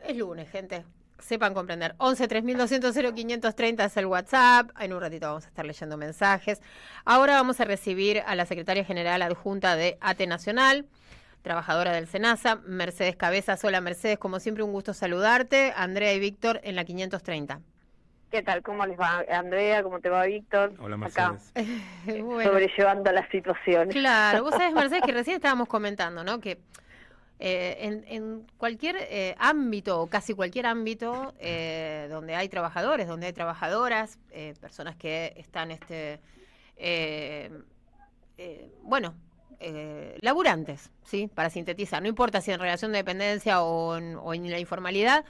Es lunes, gente. Sepan comprender. 11 3200 0530 es el WhatsApp. En un ratito vamos a estar leyendo mensajes. Ahora vamos a recibir a la secretaria general adjunta de ATE Nacional, trabajadora del SENASA, Mercedes Cabezas. Hola Mercedes, como siempre un gusto saludarte. Andrea y Víctor en la 530. ¿Qué tal? ¿Cómo les va, Andrea? ¿Cómo te va, Víctor? Hola, Acá, Mercedes. Bueno, sobrellevando la situación. claro, vos sabés, Mercedes, que recién estábamos comentando, ¿no? Que en cualquier ámbito, o casi cualquier ámbito, donde hay trabajadores, donde hay trabajadoras, personas que están, laburantes, ¿sí? Para sintetizar, no importa si en relación de dependencia o en la informalidad,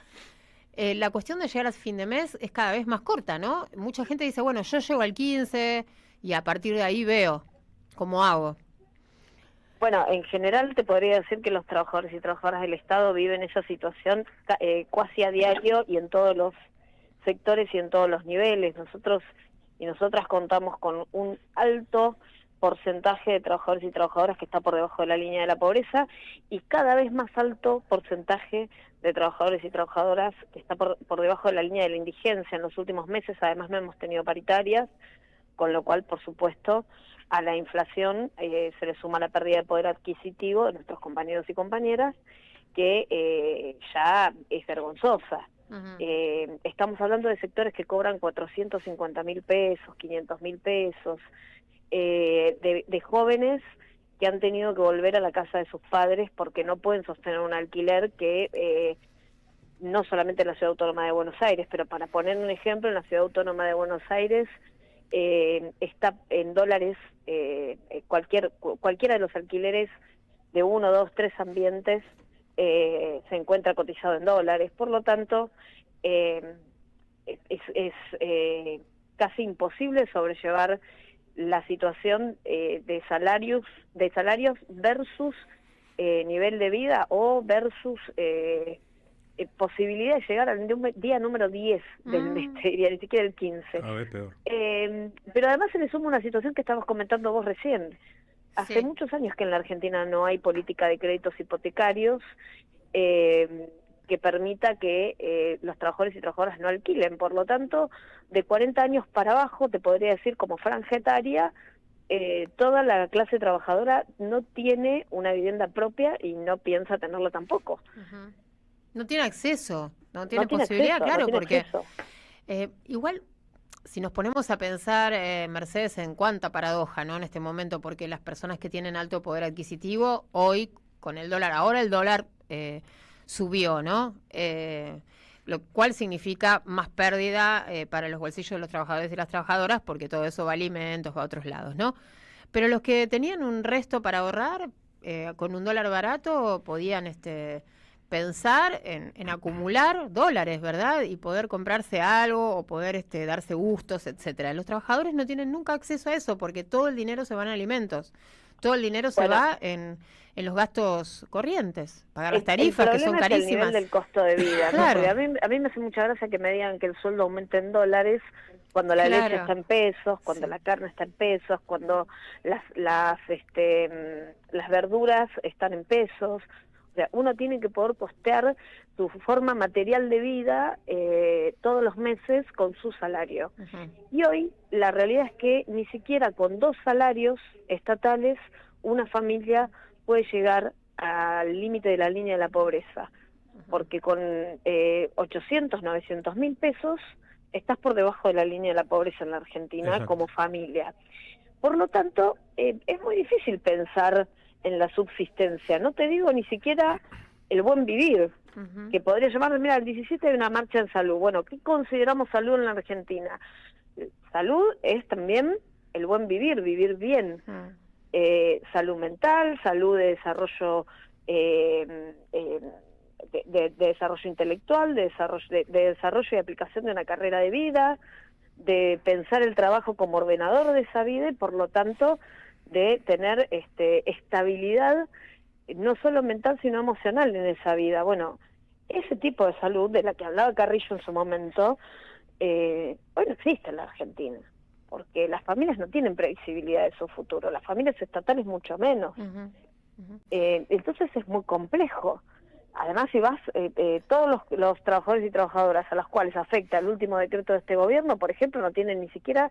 la cuestión de llegar a fin de mes es cada vez más corta, ¿no? Mucha gente dice, bueno, yo llego al 15 y a partir de ahí veo cómo hago. Bueno, en general te podría decir que los trabajadores y trabajadoras del Estado viven esa situación casi a diario y en todos los sectores y en todos los niveles. Nosotros y nosotras contamos con un alto porcentaje de trabajadores y trabajadoras que está por debajo de la línea de la pobreza y cada vez más alto porcentaje de trabajadores y trabajadoras que está por debajo de la línea de la indigencia. En los últimos meses además no hemos tenido paritarias, con lo cual, por supuesto, a la inflación se le suma la pérdida de poder adquisitivo de nuestros compañeros y compañeras, que ya es vergonzosa. Estamos hablando de sectores que cobran 450.000 pesos, 500.000 pesos, de jóvenes que han tenido que volver a la casa de sus padres porque no pueden sostener un alquiler que no solamente en la Ciudad Autónoma de Buenos Aires, pero para poner un ejemplo, en la Ciudad Autónoma de Buenos Aires está en dólares cualquiera de los alquileres de 1, 2, 3 ambientes se encuentra cotizado en dólares. Por lo tanto, es casi imposible sobrellevar la situación de salarios versus nivel de vida o versus posibilidad de llegar al día número 10 del mes, te diría, ni siquiera el 15. A ver, peor. Pero además se le suma una situación que estabas comentando vos recién. Hace Sí. muchos años que en la Argentina no hay política de créditos hipotecarios que permita que los trabajadores y trabajadoras no alquilen. Por lo tanto, de 40 años para abajo, te podría decir como franja etaria, toda la clase trabajadora no tiene una vivienda propia y no piensa tenerla tampoco. Uh-huh. No tiene acceso, no tiene tiene posibilidad, acceso, claro, no tiene porque acceso. Igual, si nos ponemos a pensar, Mercedes, en cuánta paradoja, ¿no? En este momento, porque las personas que tienen alto poder adquisitivo, hoy, con el dólar, ahora el dólar subió, ¿no? Lo cual significa más pérdida para los bolsillos de los trabajadores y las trabajadoras, porque todo eso va a alimentos, va a otros lados, ¿no? Pero los que tenían un resto para ahorrar, con un dólar barato, podían pensar en acumular dólares, ¿verdad? Y poder comprarse algo o poder darse gustos, etcétera. Los trabajadores no tienen nunca acceso a eso porque todo el dinero se va en alimentos. Todo el dinero se va en los gastos corrientes, pagar las tarifas que son carísimas. El nivel del costo de vida, claro. ¿no? Porque a mí me hace mucha gracia que me digan que el sueldo aumenta en dólares cuando la leche está en pesos, cuando la carne está en pesos, cuando las verduras están en pesos. O sea, uno tiene que poder costear su forma material de vida todos los meses con su salario. Uh-huh. Y hoy la realidad es que ni siquiera con 2 salarios estatales una familia puede llegar al límite de la línea de la pobreza. Uh-huh. Porque con 800, 900 mil pesos estás por debajo de la línea de la pobreza en la Argentina. Exacto. Como familia. Por lo tanto, es muy difícil pensar en la subsistencia, no te digo ni siquiera el buen vivir, uh-huh. Que podría llamarme, mira, el 17 hay una marcha en salud. Bueno, ¿qué consideramos salud en la Argentina? Salud es también el buen vivir, vivir bien. Uh-huh. Salud mental, salud de desarrollo, de desarrollo intelectual, de desarrollo y aplicación de una carrera de vida, de pensar el trabajo como ordenador de esa vida y por lo tanto de tener estabilidad no solo mental sino emocional en esa vida. Bueno, ese tipo de salud de la que hablaba Carrillo en su momento hoy no existe en la Argentina, porque las familias no tienen previsibilidad de su futuro, las familias estatales mucho menos. Uh-huh. Uh-huh. Entonces es muy complejo. Además, si vas, todos los trabajadores y trabajadoras a los cuales afecta el último decreto de este gobierno, por ejemplo, no tienen ni siquiera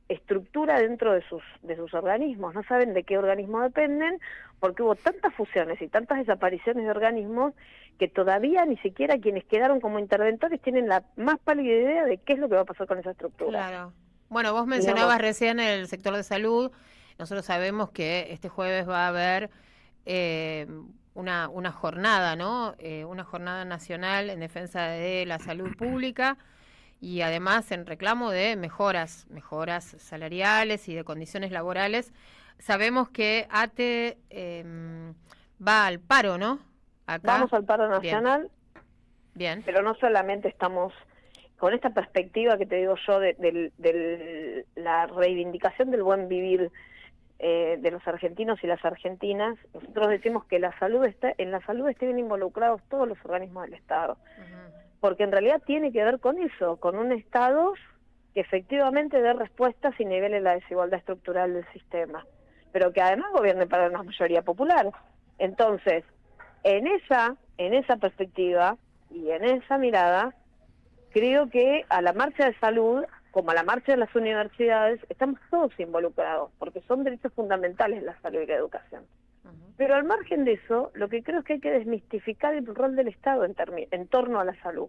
estructura dentro de sus organismos, no saben de qué organismo dependen, porque hubo tantas fusiones y tantas desapariciones de organismos que todavía ni siquiera quienes quedaron como interventores tienen la más pálida idea de qué es lo que va a pasar con esa estructura. Claro. Bueno, vos mencionabas recién el sector de salud. Nosotros sabemos que este jueves va a haber una jornada, ¿no? Una jornada nacional en defensa de la salud pública y además en reclamo de mejoras salariales y de condiciones laborales. Sabemos que ATE va al paro, ¿no? Acá. Vamos al paro nacional. Bien. Pero no solamente estamos con esta perspectiva que te digo yo de la reivindicación del buen vivir de los argentinos y las argentinas. Nosotros decimos que en la salud estén involucrados todos los organismos del Estado, porque en realidad tiene que ver con eso, con un Estado que efectivamente dé respuestas y nivele la desigualdad estructural del sistema, pero que además gobierne para una mayoría popular. Entonces, en esa perspectiva y en esa mirada, creo que a la marcha de salud, como a la marcha de las universidades, estamos todos involucrados, porque son derechos fundamentales la salud y la educación. Pero al margen de eso, lo que creo es que hay que desmistificar el rol del Estado en torno a la salud.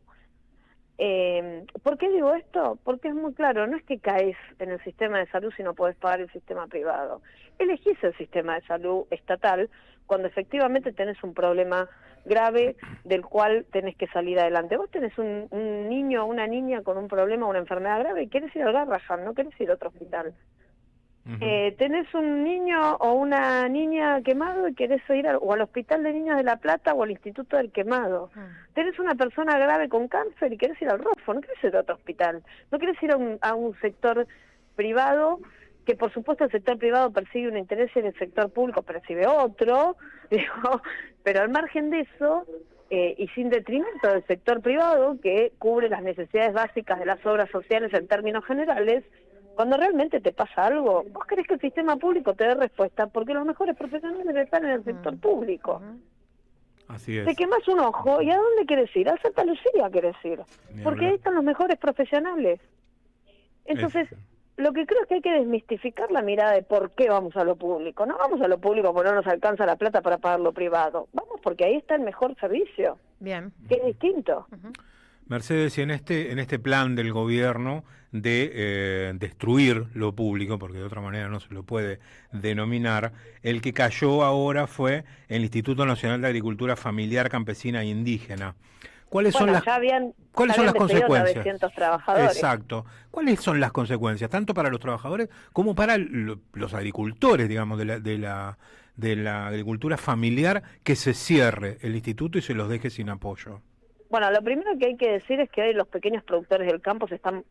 ¿Por qué digo esto? Porque es muy claro, no es que caes en el sistema de salud si no podés pagar el sistema privado. Elegís el sistema de salud estatal cuando efectivamente tenés un problema grave del cual tenés que salir adelante. Vos tenés un niño o una niña con un problema o una enfermedad grave y querés ir al Garrahan, no querés ir a otro hospital. Tenés un niño o una niña quemado y querés ir o al Hospital de Niños de La Plata o al Instituto del Quemado. Tenés una persona grave con cáncer y querés ir al Rofo, no querés ir a otro hospital. No querés ir a un sector privado, que por supuesto el sector privado persigue un interés y el sector público percibe otro, digo, pero al margen de eso, y sin detrimento del sector privado, que cubre las necesidades básicas de las obras sociales en términos generales, cuando realmente te pasa algo, vos querés que el sistema público te dé respuesta, porque los mejores profesionales están en el sector público. Así es. Te quemás un ojo, ¿y a dónde querés ir? A Santa Lucía querés ir, porque ahí están los mejores profesionales. Entonces, lo que creo es que hay que desmistificar la mirada de por qué vamos a lo público. No vamos a lo público porque no nos alcanza la plata para pagar lo privado. Vamos porque ahí está el mejor servicio. Bien. Que es distinto. Mercedes, y en este plan del gobierno de destruir lo público, porque de otra manera no se lo puede denominar, el que cayó ahora fue el Instituto Nacional de Agricultura Familiar, Campesina e Indígena. ¿Cuáles son las consecuencias? 900 trabajadores. Exacto. ¿Cuáles son las consecuencias, tanto para los trabajadores como para los agricultores, digamos, de la agricultura familiar, que se cierre el instituto y se los deje sin apoyo? Bueno, lo primero que hay que decir es que hoy los pequeños productores del campo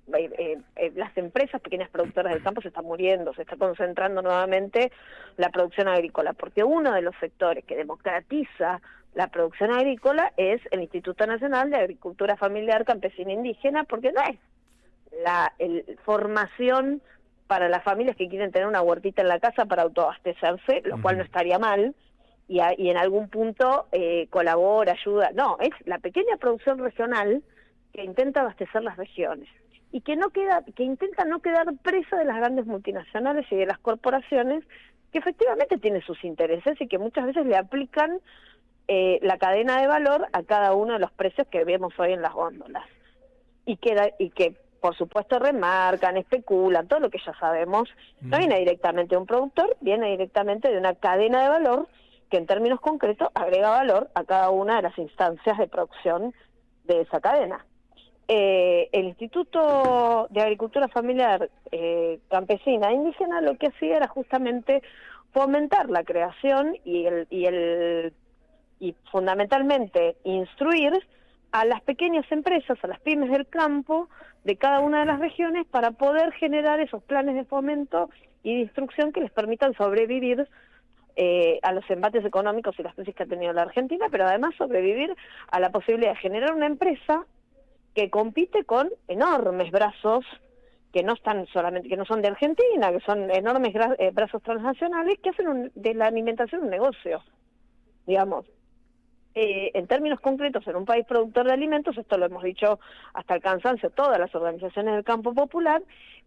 las empresas pequeñas productoras del campo se están muriendo, se está concentrando nuevamente la producción agrícola, porque uno de los sectores que democratiza la producción agrícola es el Instituto Nacional de Agricultura Familiar, Campesina e Indígena, porque no es la formación para las familias que quieren tener una huertita en la casa para autoabastecerse, lo cual no estaría mal, y en algún punto colabora, ayuda. No, es la pequeña producción regional que intenta abastecer las regiones y que intenta no quedar presa de las grandes multinacionales y de las corporaciones que efectivamente tienen sus intereses y que muchas veces le aplican la cadena de valor a cada uno de los precios que vemos hoy en las góndolas y que por supuesto remarcan, especulan, todo lo que ya sabemos. No viene directamente de un productor, viene directamente de una cadena de valor que en términos concretos agrega valor a cada una de las instancias de producción de esa cadena. El Instituto de Agricultura Familiar, Campesina e Indígena lo que hacía era justamente fomentar la creación y fundamentalmente instruir a las pequeñas empresas, a las pymes del campo de cada una de las regiones para poder generar esos planes de fomento y de instrucción que les permitan sobrevivir a los embates económicos y las crisis que ha tenido la Argentina, pero además sobrevivir a la posibilidad de generar una empresa que compite con enormes brazos que no son de Argentina, que son enormes brazos transnacionales que hacen de la alimentación un negocio, digamos. en términos concretos, en un país productor de alimentos, esto lo hemos dicho hasta el cansancio todas las organizaciones del campo popular,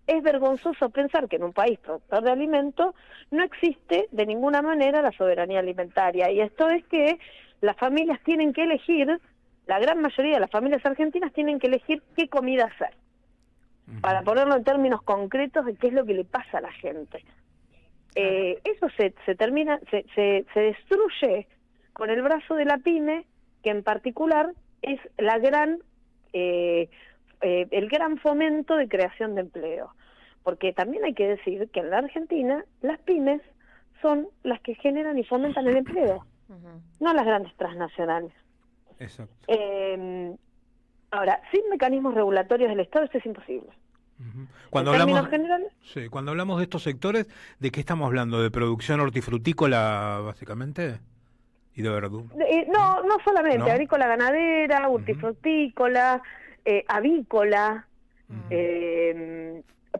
es vergonzoso pensar que en un país productor de alimentos no existe de ninguna manera la soberanía alimentaria. Y esto es que las familias tienen que elegir, la gran mayoría de las familias argentinas tienen que elegir qué comida hacer, para ponerlo en términos concretos de qué es lo que le pasa a la gente. Eso se termina, se destruye con el brazo de la pyme, que en particular es la gran el gran fomento de creación de empleo. Porque también hay que decir que en la Argentina las pymes son las que generan y fomentan el empleo, no las grandes transnacionales. Exacto. Ahora, sin mecanismos regulatorios del Estado esto es imposible. Cuando hablamos, sí, cuando hablamos de estos sectores, ¿de qué estamos hablando? ¿De producción hortifrutícola, básicamente? ¿Y de verdura? No solamente, ¿No? agrícola ganadera, hortifrutícola, avícola,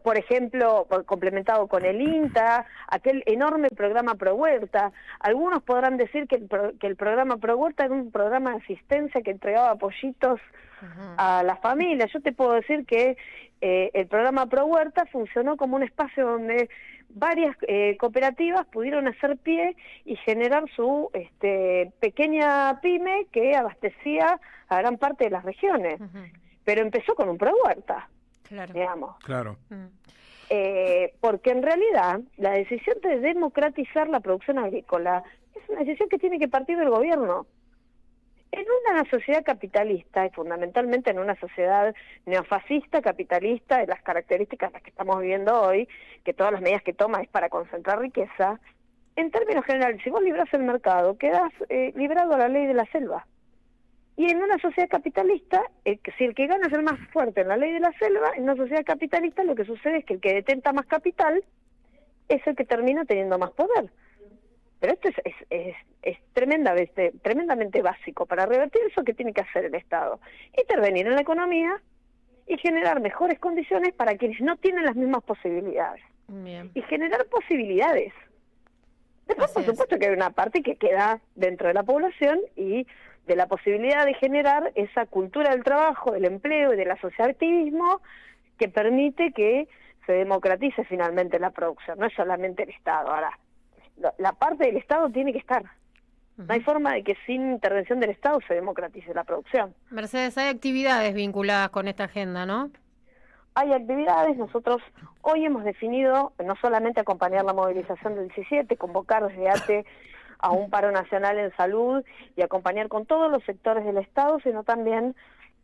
por ejemplo, complementado con el INTA, aquel enorme programa Pro Huerta. Algunos podrán decir que el programa Pro Huerta era un programa de asistencia que entregaba pollitos a las familias. Yo te puedo decir que el programa Pro Huerta funcionó como un espacio donde varias cooperativas pudieron hacer pie y generar su pequeña pyme que abastecía a gran parte de las regiones. Pero empezó con un Pro Huerta, digamos. Claro. Porque en realidad la decisión de democratizar la producción agrícola es una decisión que tiene que partir del gobierno. En una sociedad capitalista, y fundamentalmente en una sociedad neofascista, capitalista, de las características las que estamos viviendo hoy, que todas las medidas que toma es para concentrar riqueza, en términos generales, si vos librás el mercado, quedás librado a la ley de la selva. Y en una sociedad capitalista, si el que gana es el más fuerte en la ley de la selva, en una sociedad capitalista lo que sucede es que el que detenta más capital es el que termina teniendo más poder. Pero esto es tremendamente básico. Para revertir eso, ¿qué tiene que hacer el Estado? Intervenir en la economía y generar mejores condiciones para quienes no tienen las mismas posibilidades. Bien. Y generar posibilidades. Después, por supuesto, que hay una parte que queda dentro de la población y de la posibilidad de generar esa cultura del trabajo, del empleo y del asociativismo que permite que se democratice finalmente la producción. No es solamente el Estado. Ahora, la parte del Estado tiene que estar. No hay forma de que sin intervención del Estado se democratice la producción. Mercedes, hay actividades vinculadas con esta agenda, ¿no? Hay actividades, nosotros hoy hemos definido no solamente acompañar la movilización del 17, convocar desde ATE a un paro nacional en salud y acompañar con todos los sectores del Estado, sino también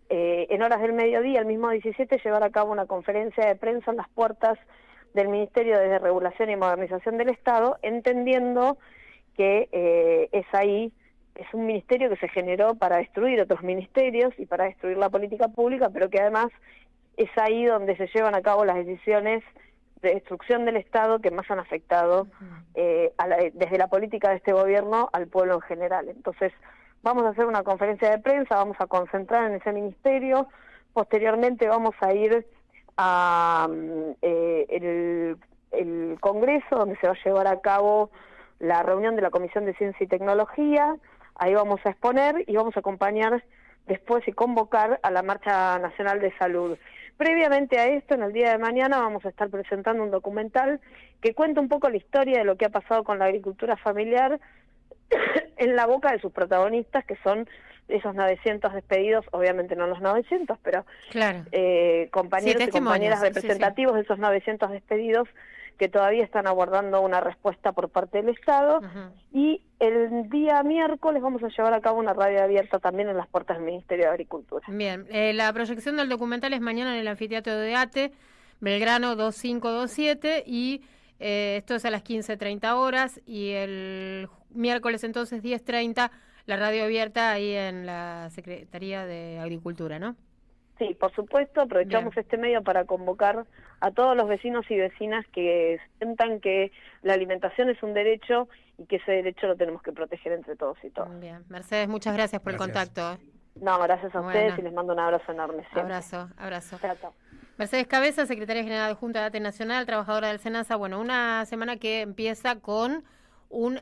en horas del mediodía, el mismo 17, llevar a cabo una conferencia de prensa en las puertas del Ministerio de Regulación y Modernización del Estado, entendiendo que es un ministerio que se generó para destruir otros ministerios y para destruir la política pública, pero que además es ahí donde se llevan a cabo las decisiones de destrucción del Estado que más han afectado desde la política de este gobierno al pueblo en general. Entonces, vamos a hacer una conferencia de prensa, vamos a concentrar en ese ministerio, posteriormente vamos a ir a el Congreso, donde se va a llevar a cabo la reunión de la Comisión de Ciencia y Tecnología. Ahí vamos a exponer y vamos a acompañar después y convocar a la Marcha Nacional de Salud. Previamente a esto, en el día de mañana, vamos a estar presentando un documental que cuenta un poco la historia de lo que ha pasado con la agricultura familiar en la boca de sus protagonistas, que son esos 900 despedidos, obviamente no los 900, pero claro. Compañeros y compañeras representativos de esos 900 despedidos que todavía están aguardando una respuesta por parte del Estado. Y el día miércoles vamos a llevar a cabo una radio abierta también en las puertas del Ministerio de Agricultura. Bien, la proyección del documental es mañana en el anfiteatro de ATE, Belgrano 2527, y esto es a las 15:30 horas, y el miércoles entonces 10:30 la radio abierta ahí en la Secretaría de Agricultura, ¿no? Sí, por supuesto, aprovechamos este medio para convocar a todos los vecinos y vecinas que sientan que la alimentación es un derecho y que ese derecho lo tenemos que proteger entre todos y todas. Bien, Mercedes, muchas gracias por el contacto. No, gracias a ustedes y les mando un abrazo enorme. Siempre. Abrazo. Chao. Mercedes Cabeza, secretaria general adjunta de ATE Nacional, trabajadora del SENASA. Bueno, una semana que empieza con un